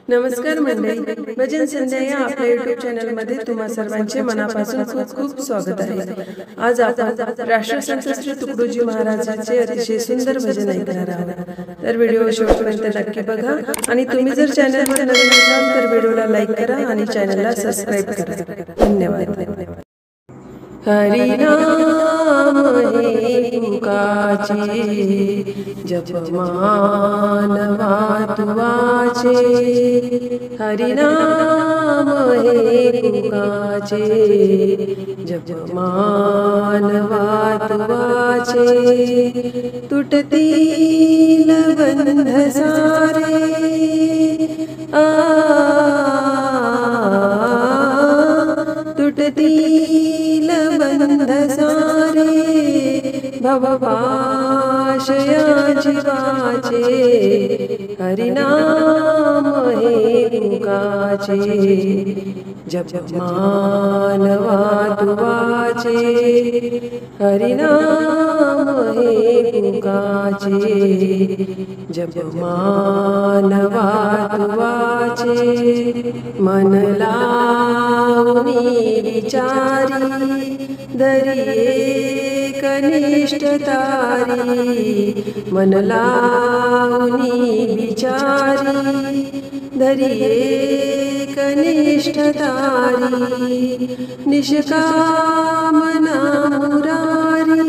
नमस्कार मंडळी, भजन संध्या या आपल्या YouTube चॅनलमध्ये तुम्हा सर्वांचे मनापासून खूप खूप स्वागत आहे। आज आपण राष्ट्रसंत श्री तुकडोजी महाराजांचे अतिशय सुंदर भजन ऐकणार आहोत। तर व्हिडिओ शेवटपर्यंत नक्की बघा आणि तुम्ही जर चॅनलवर नवीन असाल तर व्हिडिओला लाईक करा आणि चॅनलला सबस्क्राइब करा। धन्यवाद। हरि नाम हे पुकाचे, जप मानवा तुवाचे। हरि नाम हे पुकाचे, जप मानवा तुवाचे। तुटतील बंध सारे तुटतील बंध सारे, भवपाशया जीवाचे। हरि नाम हे पुकाचे, जप मानवा तुवाचे। हरि नाम हे पुकाचे, जप मानवा तुवाचे। मन लावूनी विचारी, धरिये कनिष्ठ तारी। मन लावूनी विचारी, धरिये कनिष्ठ तारी। निष्कामना मुरारी,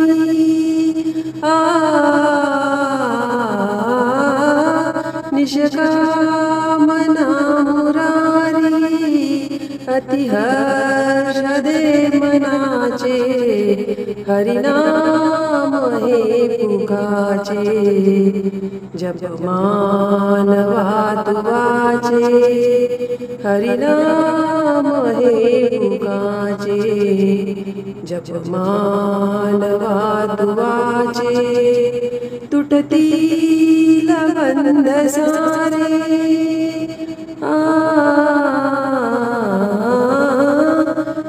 निष्कामना मुरारी। अति हर्ष दे मनाचे, हरि नाम हे पुकाचे। जप मानवा तुवाचे, हरि नाम हे पुकाचे। जप मानवा तुवाचे। तुटतील बंध सारे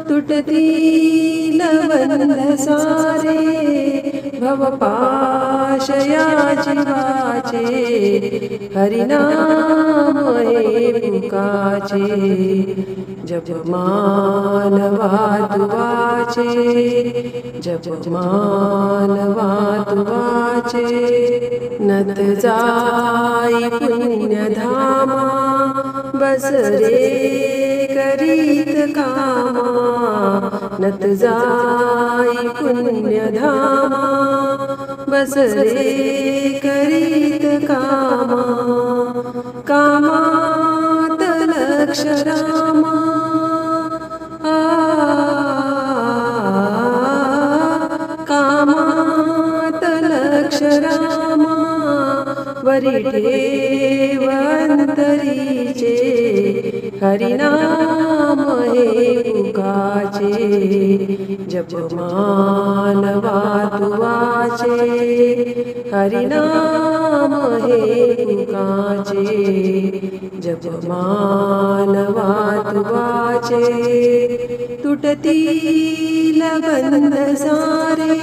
तुटतील बंध सारे, भवपाशया जीवाचे। हरि नाम हे पुकाचे, जप मानवा तुवाचे। जप मानवा तुवाचे। नत जाई पुण्यधामा, बस रे करीत कामा। नत जाई पुण्यधामा, बस रे करीत कामा। कामात लक्ष रामा, कामात लक्ष रामा। वरी ठेव अंतरीचे, हरि नाम हे पुकाचे। जप मानवा तुवाचे, हरि नाम हे पुकाचे। जप मानवा तुवाचे। तुटतील बंध सारे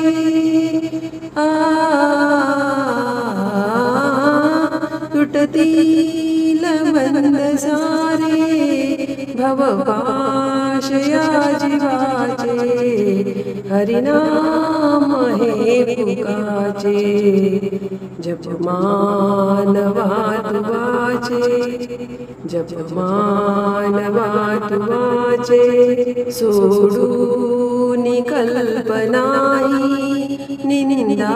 तुटतील बंध सारे, भवपाशया जीवाचे। हरि नाम हे पुकाचे, जप मानवा तुवाचे। जप मानवा तुवाचे। सोडून कल्पनाही, निंदा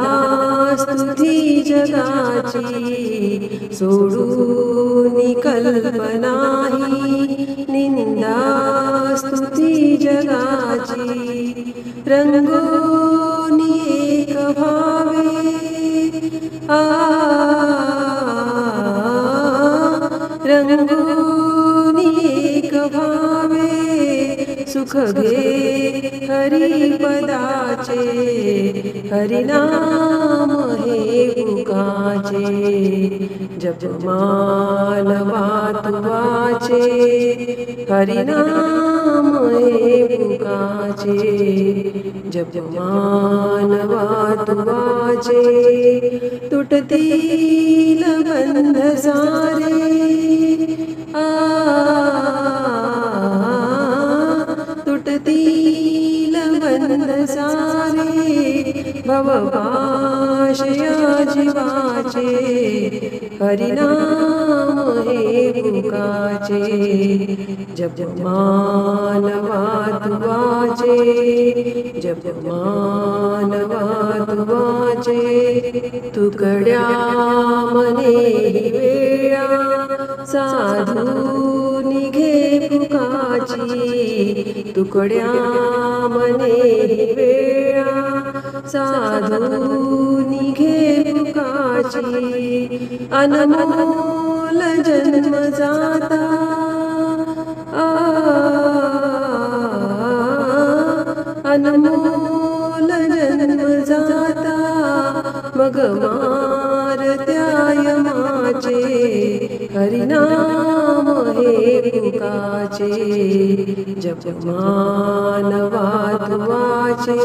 स्तुती जगाची। सोडून कल्पनाही, निंदा स्तुती जगाची। रंगोनी एक भावे, रंगोनी एक भावे। सुख घे हरिपदाचे, हरि नाम हे पुकाचे। जप मानवा तुवाचे, हरि नाम हे पुकाचे। जप मानवा तुवाचे। तुटतील बंध सारे हरिनाम हे तुकाचे जप मानवा तुवाचे जप मानवा तुवाचे तुकड्या मने वेळा साधू निघे फुकाची तुकड्या मने वेळा साधू निघे फुकाची अनमोल जन्म जाता अनमोल जन्म जाता मग मारत्याय माचे हरिनाम हे तुकाचे जप मानवा तुवाचे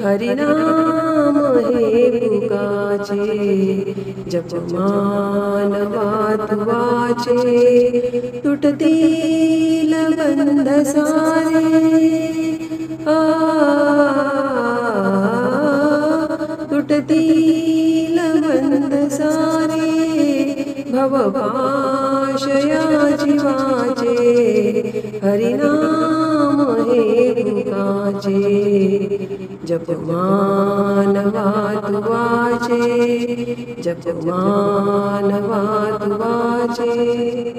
हरिनाम हे तुकाचे जप मानवा तुवाचे तुटतील बंध सारे तुटतील बंध सारे भवपाशया जीवाचे हरिनाम हे तुकाचे जप मानवा तुवाचे जप मानवा तुवाचे।